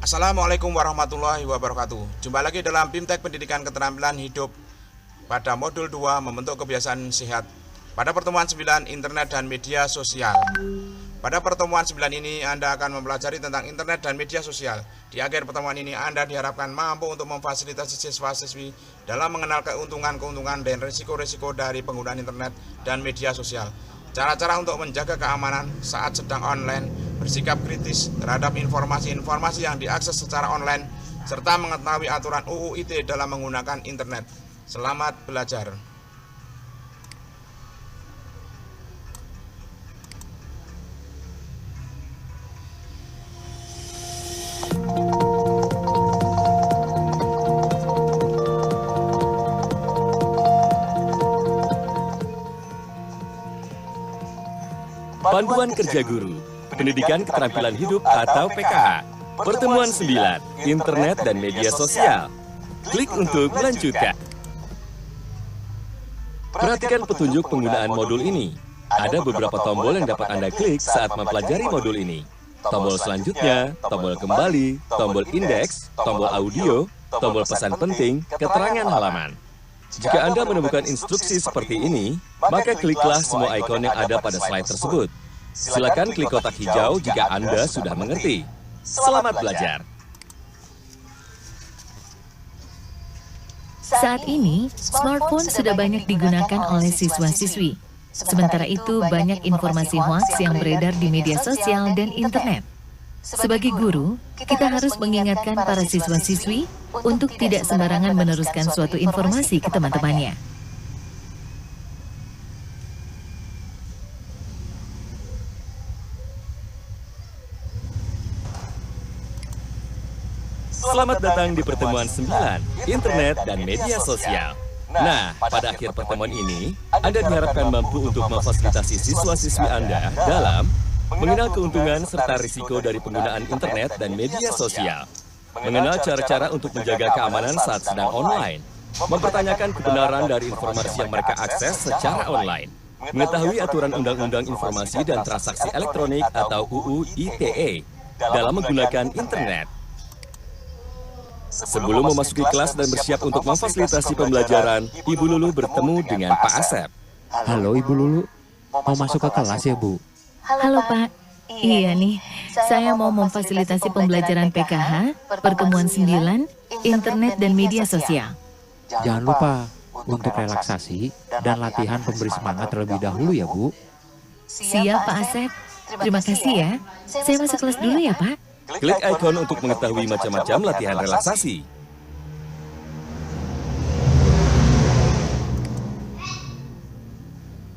Assalamualaikum warahmatullahi wabarakatuh. Jumpa lagi dalam BIMTEK Pendidikan Keterampilan Hidup pada modul 2 membentuk kebiasaan sehat. Pada pertemuan 9 internet dan media sosial. Pada pertemuan 9 ini Anda akan mempelajari tentang internet dan media sosial. Di akhir pertemuan ini Anda diharapkan mampu untuk memfasilitasi siswa-siswi dalam mengenal keuntungan-keuntungan dan risiko-risiko dari penggunaan internet dan media sosial. Cara-cara untuk menjaga keamanan saat sedang online, bersikap kritis terhadap informasi-informasi yang diakses secara online, serta mengetahui aturan UU ITE dalam menggunakan internet. Selamat belajar. Panduan Kerja Guru, Pendidikan Keterampilan Hidup atau PKH. Pertemuan 9, Internet dan Media Sosial. Klik untuk melanjutkan. Perhatikan petunjuk penggunaan modul ini. Ada beberapa tombol yang dapat Anda klik saat mempelajari modul ini. Tombol selanjutnya, tombol kembali, tombol indeks, tombol audio, tombol pesan penting, keterangan halaman. Jika Anda menemukan instruksi seperti ini, maka kliklah semua ikon yang ada pada slide tersebut. Silakan klik kotak hijau jika Anda sudah mengerti. Selamat belajar. Saat ini, smartphone sudah banyak digunakan oleh siswa-siswi. Sementara itu, banyak informasi hoaks yang beredar di media sosial dan internet. Sebagai guru, kita harus mengingatkan para siswa-siswi untuk tidak sembarangan meneruskan suatu informasi ke teman-temannya. Selamat datang di pertemuan 9, Internet dan Media Sosial. Nah, pada akhir pertemuan ini, Anda diharapkan mampu untuk memfasilitasi siswa-siswi Anda dalam mengenal keuntungan serta risiko dari penggunaan internet dan media sosial, mengenal cara-cara untuk menjaga keamanan saat sedang online, mempertanyakan kebenaran dari informasi yang mereka akses secara online, mengetahui aturan Undang-Undang Informasi dan Transaksi Elektronik atau UU ITE dalam menggunakan internet. Sebelum memasuki kelas dan bersiap untuk memfasilitasi pembelajaran, Ibu Lulu bertemu dengan Pak Asep. Halo Ibu Lulu, mau masuk ke kelas ya Bu? Halo Pak, iya nih, saya mau memfasilitasi pembelajaran PKH, pertemuan 9, internet dan media sosial. Jangan lupa untuk relaksasi dan latihan pemberi semangat terlebih dahulu ya Bu. Siap Pak Asep, terima kasih ya. Saya masuk kelas dulu ya Pak. Klik ikon untuk mengetahui macam-macam latihan relaksasi.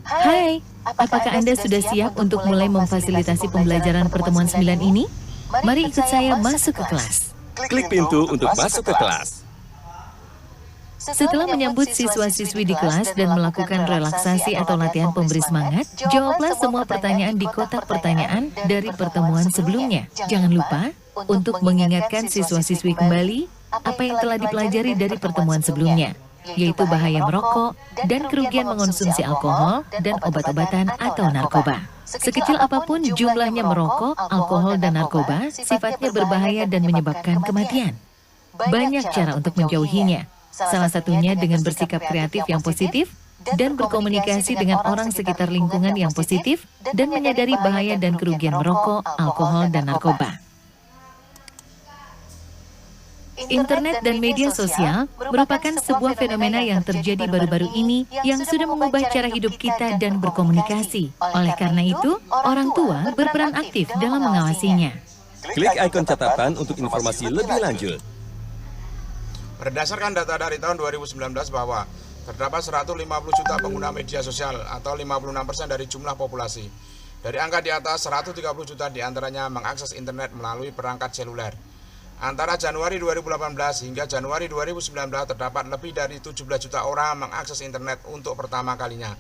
Hai, apakah Anda sudah siap untuk mulai memfasilitasi pembelajaran pertemuan 9 ini? Mari ikut saya masuk ke kelas. Klik pintu untuk masuk ke kelas. Setelah menyambut siswa-siswi di kelas dan melakukan relaksasi atau latihan pemberi semangat, jawablah semua pertanyaan di kotak pertanyaan dari pertemuan sebelumnya. Jangan lupa untuk mengingatkan siswa-siswi kembali apa yang telah dipelajari dari pertemuan sebelumnya, yaitu bahaya merokok dan kerugian mengonsumsi alkohol dan obat-obatan atau narkoba. Sekecil apapun jumlahnya merokok, alkohol, dan narkoba, sifatnya berbahaya dan menyebabkan kematian. Banyak cara untuk menjauhinya. Salah satunya dengan bersikap kreatif yang positif dan berkomunikasi dengan orang sekitar lingkungan yang positif dan menyadari bahaya dan kerugian merokok, alkohol, dan narkoba. Internet dan media sosial merupakan sebuah fenomena yang terjadi baru-baru ini yang sudah mengubah cara hidup kita dan berkomunikasi. Oleh karena itu, orang tua berperan aktif dalam mengawasinya. Klik ikon catatan untuk informasi lebih lanjut. Berdasarkan data dari tahun 2019 bahwa terdapat 150 juta pengguna media sosial atau 56% dari jumlah populasi. Dari angka di atas, 130 juta diantaranya mengakses internet melalui perangkat seluler. Antara Januari 2018 hingga Januari 2019 terdapat lebih dari 17 juta orang mengakses internet untuk pertama kalinya.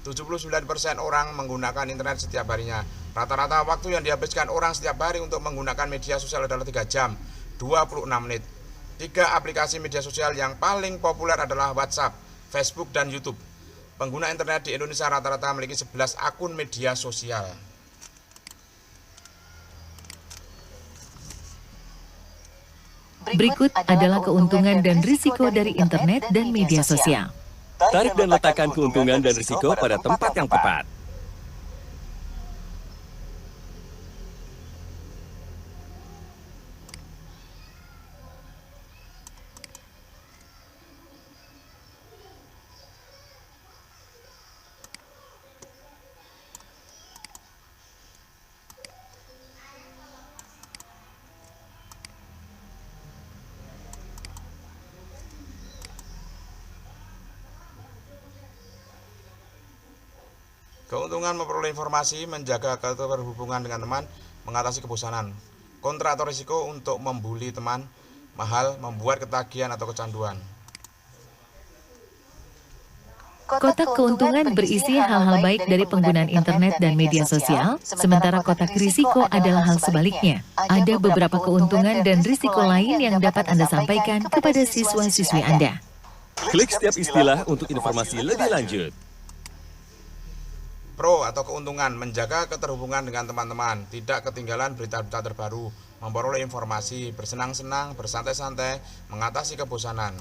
79% orang menggunakan internet setiap harinya. Rata-rata waktu yang dihabiskan orang setiap hari untuk menggunakan media sosial adalah 3 jam, 26 menit. 3 aplikasi media sosial yang paling populer adalah WhatsApp, Facebook, dan YouTube. Pengguna internet di Indonesia rata-rata memiliki 11 akun media sosial. Berikut adalah keuntungan dan risiko dari internet dan media sosial. Tarik dan letakkan keuntungan dan risiko pada tempat yang tepat. Keuntungan memperoleh informasi, menjaga keterhubungan dengan teman, mengatasi kebosanan. Kontra atau risiko untuk membuli teman, mahal, membuat ketagihan atau kecanduan. Kotak keuntungan berisi hal-hal baik dari penggunaan internet dan media sosial, sementara kotak risiko adalah hal sebaliknya. Ada beberapa keuntungan dan risiko lain yang dapat Anda sampaikan kepada siswa-siswi Anda. Klik setiap istilah untuk informasi lebih lanjut. Pro atau keuntungan, menjaga keterhubungan dengan teman-teman, tidak ketinggalan berita-berita terbaru, memperoleh informasi, bersenang-senang, bersantai-santai, mengatasi kebosanan.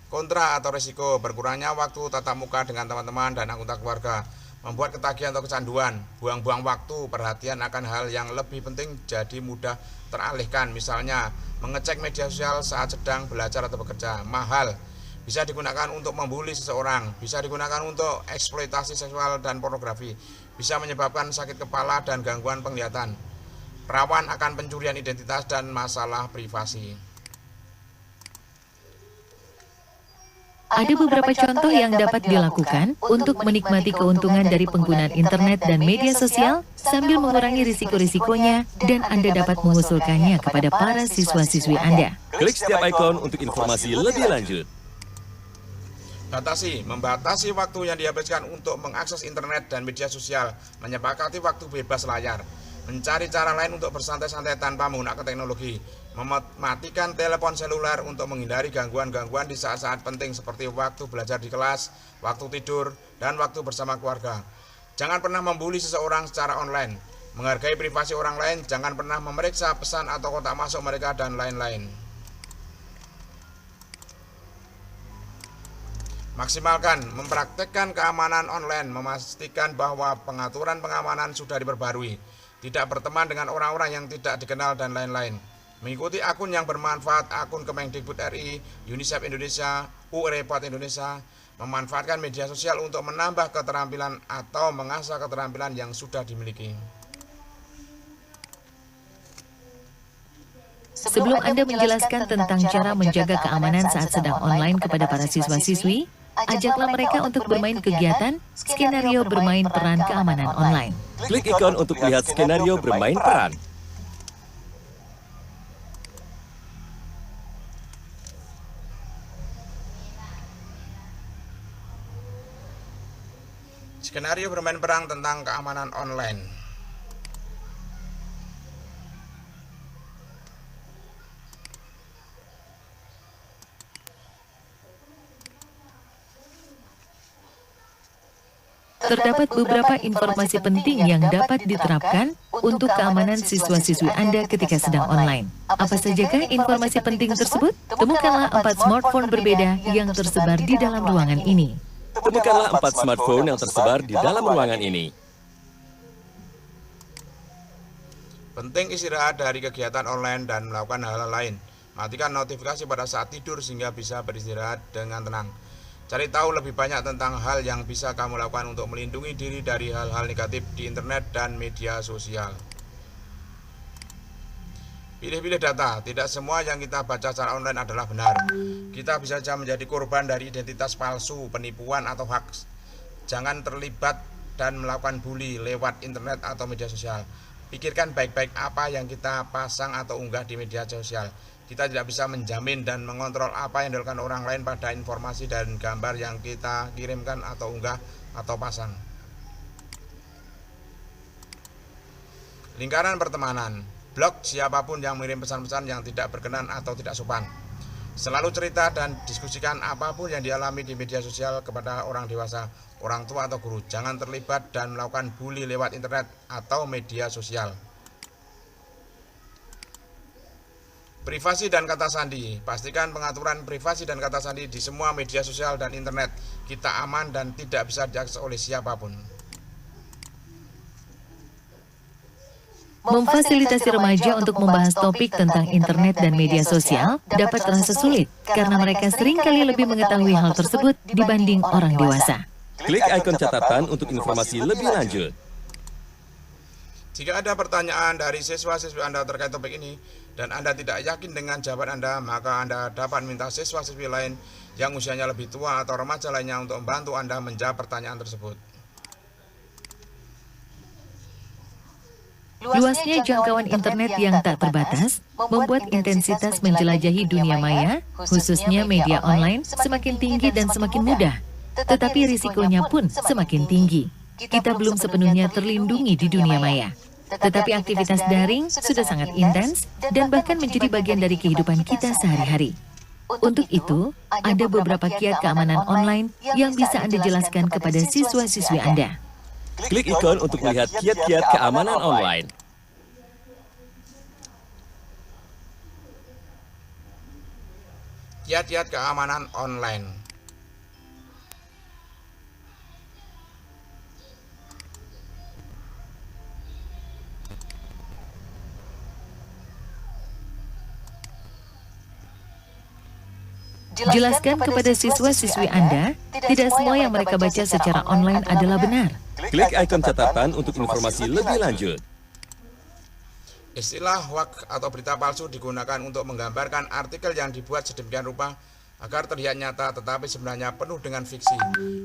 Kontra atau risiko, berkurangnya waktu tatap muka dengan teman-teman dan anggota keluarga, membuat ketagihan atau kecanduan, buang-buang waktu, perhatian akan hal yang lebih penting jadi mudah teralihkan, misalnya mengecek media sosial saat sedang belajar atau bekerja. Mahal, bisa digunakan untuk membuli seseorang, bisa digunakan untuk eksploitasi seksual dan pornografi, bisa menyebabkan sakit kepala dan gangguan penglihatan, rawan akan pencurian identitas dan masalah privasi. Ada beberapa contoh yang dapat dilakukan untuk menikmati keuntungan dari penggunaan internet dan media sosial sambil mengurangi risiko-risikonya, dan Anda dapat mengusulkannya kepada para siswa-siswi Anda. Klik setiap ikon untuk informasi lebih lanjut. Membatasi waktu yang dihabiskan untuk mengakses internet dan media sosial, menyepakati waktu bebas layar, mencari cara lain untuk bersantai-santai tanpa menggunakan teknologi, mematikan telepon seluler untuk menghindari gangguan-gangguan di saat-saat penting seperti waktu belajar di kelas, waktu tidur, dan waktu bersama keluarga. Jangan pernah membuli seseorang secara online, menghargai privasi orang lain, jangan pernah memeriksa pesan atau kotak masuk mereka, dan lain-lain. Maksimalkan, mempraktekkan keamanan online, memastikan bahwa pengaturan pengamanan sudah diperbarui, tidak berteman dengan orang-orang yang tidak dikenal, dan lain-lain. Mengikuti akun yang bermanfaat, akun Kemendikbud RI, UNICEF Indonesia, U-Report Indonesia, memanfaatkan media sosial untuk menambah keterampilan atau mengasah keterampilan yang sudah dimiliki. Sebelum Anda menjelaskan tentang cara menjaga keamanan saat sedang online kepada para siswa-siswi, ajaklah mereka untuk bermain kegiatan skenario bermain peran keamanan online. Klik ikon untuk lihat skenario bermain peran. Skenario bermain peran tentang keamanan online. Terdapat beberapa informasi penting yang dapat diterapkan untuk keamanan siswa-siswi Anda ketika sedang online. Apa sajakah informasi penting tersebut? Temukanlah 4 smartphone berbeda yang tersebar di dalam ruangan ini. Temukanlah 4 smartphone yang tersebar di dalam ruangan ini. Penting istirahat dari kegiatan online dan melakukan hal-hal lain. Matikan notifikasi pada saat tidur sehingga bisa beristirahat dengan tenang. Cari tahu lebih banyak tentang hal yang bisa kamu lakukan untuk melindungi diri dari hal-hal negatif di internet dan media sosial. Pilih-pilih data, tidak semua yang kita baca secara online adalah benar. Kita bisa saja menjadi korban dari identitas palsu, penipuan, atau hoax. Jangan terlibat dan melakukan bully lewat internet atau media sosial. Pikirkan baik-baik apa yang kita pasang atau unggah di media sosial. Kita tidak bisa menjamin dan mengontrol apa yang dilakukan orang lain pada informasi dan gambar yang kita kirimkan atau unggah atau pasang. Lingkaran pertemanan. Blok siapapun yang mengirim pesan-pesan yang tidak berkenan atau tidak sopan. Selalu cerita dan diskusikan apapun yang dialami di media sosial kepada orang dewasa, orang tua, atau guru. Jangan terlibat dan melakukan bully lewat internet atau media sosial. Privasi dan kata sandi. Pastikan pengaturan privasi dan kata sandi di semua media sosial dan internet kita aman dan tidak bisa diakses oleh siapapun. Memfasilitasi remaja untuk membahas topik tentang internet dan media sosial dapat terasa sulit karena mereka seringkali lebih mengetahui hal tersebut dibanding orang dewasa. Klik ikon catatan untuk informasi lebih lanjut. Jika ada pertanyaan dari siswa-siswi Anda terkait topik ini dan Anda tidak yakin dengan jawaban Anda, maka Anda dapat minta siswa-siswi lain yang usianya lebih tua atau remaja lainnya untuk membantu Anda menjawab pertanyaan tersebut. Luasnya jangkauan internet yang tak terbatas membuat intensitas menjelajahi dunia maya, khususnya media online, semakin tinggi dan semakin mudah. Tetapi risikonya pun semakin tinggi. Kita belum sepenuhnya terlindungi di dunia maya. Tetapi aktivitas daring sudah sangat intens dan bahkan menjadi bagian dari kehidupan kita sehari-hari. Untuk itu, ada beberapa kiat keamanan online yang bisa Anda jelaskan kepada siswa-siswi Anda. Klik ikon untuk melihat kiat-kiat keamanan online. Kiat-kiat keamanan online. Jelaskan kepada siswa-siswi Anda, tidak semua yang mereka baca secara online adalah benar. Klik ikon catatan untuk informasi lebih lanjut. Istilah hoax atau berita palsu digunakan untuk menggambarkan artikel yang dibuat sedemikian rupa agar terlihat nyata tetapi sebenarnya penuh dengan fiksi.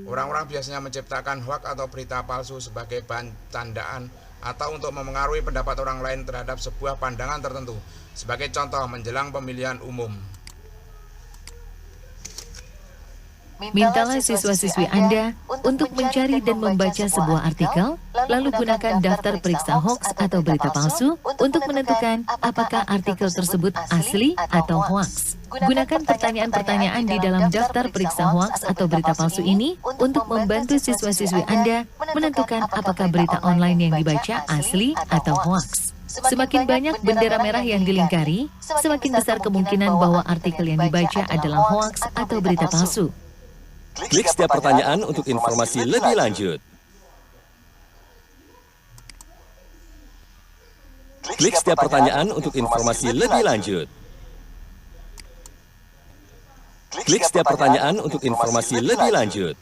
Orang-orang biasanya menciptakan hoax atau berita palsu sebagai bahan candaan atau untuk memengaruhi pendapat orang lain terhadap sebuah pandangan tertentu. Sebagai contoh, menjelang pemilihan umum. Mintalah siswa-siswi Anda untuk mencari dan membaca sebuah artikel, lalu gunakan daftar periksa hoax atau berita palsu untuk menentukan apakah artikel tersebut asli atau hoax. Gunakan pertanyaan-pertanyaan di dalam daftar periksa hoax atau berita palsu ini untuk membantu siswa-siswi Anda menentukan apakah berita online yang dibaca asli atau hoax. Semakin banyak bendera merah yang dilingkari, semakin besar kemungkinan bahwa artikel yang dibaca adalah hoax atau berita palsu. Klik setiap pertanyaan untuk informasi lebih lanjut. Klik setiap pertanyaan untuk informasi lebih lanjut. Klik setiap pertanyaan untuk informasi lebih lanjut.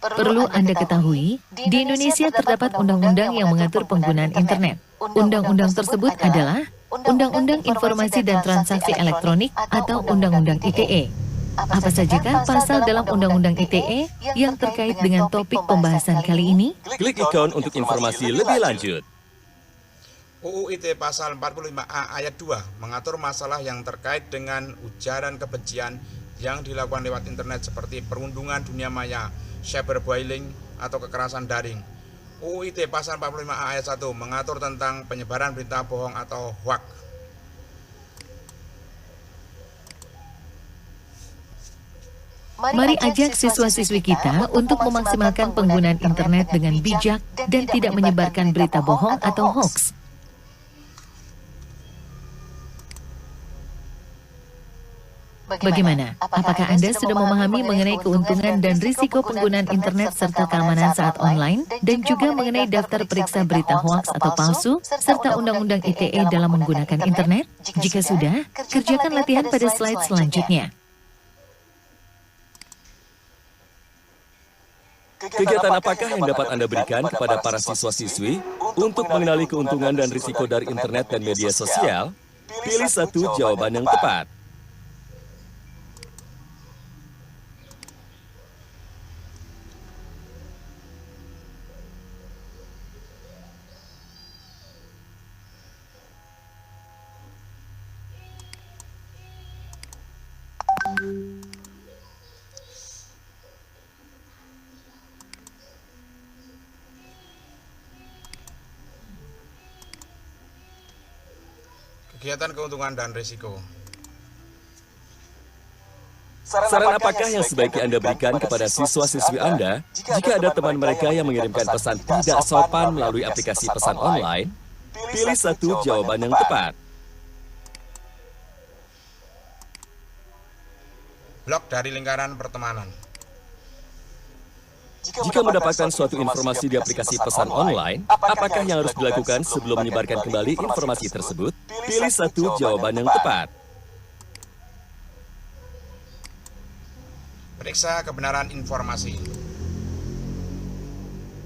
Perlu Anda ketahui, di Indonesia terdapat undang-undang yang mengatur penggunaan internet. Undang-undang tersebut adalah Undang-Undang Informasi dan Transaksi Elektronik atau Undang-Undang ITE. Apa sajakah pasal dalam Undang-Undang ITE yang terkait dengan topik pembahasan kali ini? Klik ikon untuk informasi lebih lanjut. UU ITE pasal 45A ayat 2 mengatur masalah yang terkait dengan ujaran kebencian yang dilakukan lewat internet seperti perundungan dunia maya, cyberbullying atau kekerasan daring. UU ITE pasal 45A ayat 1 mengatur tentang penyebaran berita bohong atau hoax. Mari ajak siswa-siswi kita untuk memaksimalkan penggunaan internet dengan bijak dan tidak menyebarkan berita bohong atau hoax. Bagaimana? Apakah Anda sudah memahami mengenai keuntungan dan risiko penggunaan internet serta keamanan saat online, dan juga mengenai daftar periksa berita hoaks atau palsu, serta Undang-Undang ITE dalam menggunakan internet? Jika sudah, kerjakan latihan pada slide selanjutnya. Kegiatan apakah yang dapat Anda berikan kepada para siswa-siswi untuk mengenali keuntungan dan risiko dari internet dan media sosial? Pilih satu jawaban yang tepat. Kegiatan keuntungan dan risiko. Saran apakah yang sebaiknya Anda berikan kepada siswa-siswi Anda jika ada teman mereka yang mengirimkan pesan tidak sopan melalui aplikasi pesan online? Pilih satu jawaban yang tepat. Blok dari lingkaran pertemanan. Jika mendapatkan suatu informasi di aplikasi pesan online, apakah yang harus dilakukan sebelum menyebarkan kembali informasi tersebut? Pilih satu jawaban yang tepat. Periksa kebenaran informasi.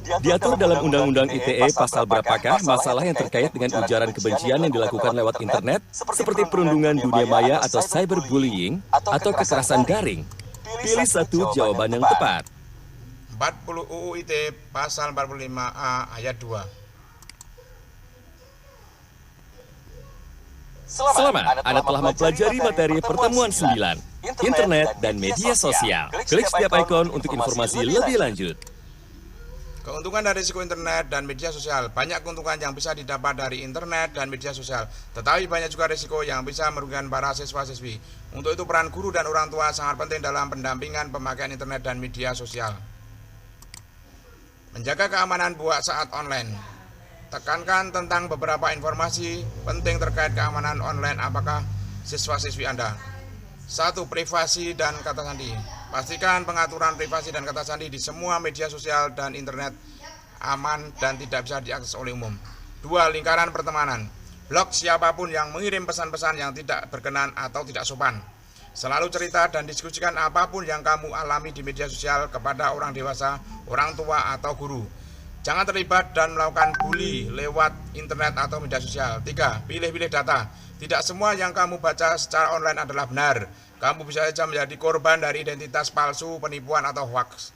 Diatur dalam Undang-Undang ITE pasal berapakah masalah yang terkait dengan ujaran kebencian yang dilakukan lewat internet, seperti perundungan dunia maya atau cyberbullying, atau kekerasan daring? Pilih satu jawaban yang tepat. 40 UU ITE pasal 45A ayat 2. Selamat, Anda telah mempelajari materi pertemuan 9, Internet dan Media Sosial. Klik setiap ikon untuk informasi lebih lanjut. Keuntungan dari risiko internet dan media sosial. Banyak keuntungan yang bisa didapat dari internet dan media sosial, tetapi banyak juga risiko yang bisa merugikan para siswa-siswi. Untuk itu peran guru dan orang tua sangat penting dalam pendampingan pemakaian internet dan media sosial. Menjaga keamanan buat saat online. Tekankan tentang beberapa informasi penting terkait keamanan online apakah siswa-siswi Anda. 1. Privasi dan kata sandi. Pastikan pengaturan privasi dan kata sandi di semua media sosial dan internet aman dan tidak bisa diakses oleh umum. 2. Lingkaran pertemanan. Blok siapapun yang mengirim pesan-pesan yang tidak berkenan atau tidak sopan. Selalu cerita dan diskusikan apapun yang kamu alami di media sosial kepada orang dewasa, orang tua, atau guru. Jangan terlibat dan melakukan bully lewat internet atau media sosial. 3. Pilih-pilih data. Tidak semua yang kamu baca secara online adalah benar. Kamu bisa saja menjadi korban dari identitas palsu, penipuan, atau hoax.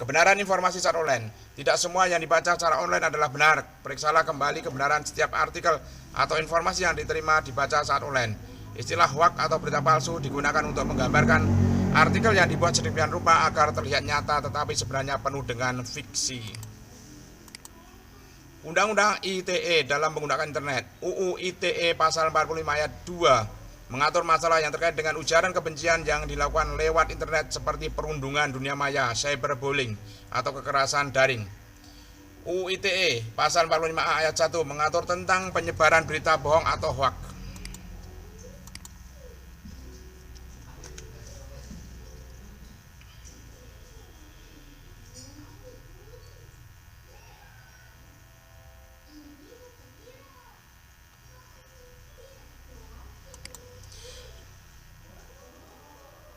Kebenaran informasi secara online. Tidak semua yang dibaca secara online adalah benar. Periksalah kembali kebenaran setiap artikel atau informasi yang diterima dibaca saat online. Istilah hoax atau berita palsu digunakan untuk menggambarkan artikel yang dibuat sedemikian rupa agar terlihat nyata tetapi sebenarnya penuh dengan fiksi. Undang-Undang ITE dalam menggunakan internet. UU ITE pasal 45 ayat 2 mengatur masalah yang terkait dengan ujaran kebencian yang dilakukan lewat internet seperti perundungan dunia maya, cyberbullying, atau kekerasan daring. UU ITE pasal 45A ayat 1 mengatur tentang penyebaran berita bohong atau hoax.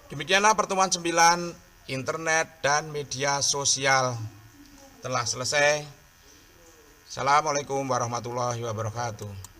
Demikianlah pertemuan 9 internet dan media sosial telah selesai. Assalamualaikum warahmatullahi wabarakatuh.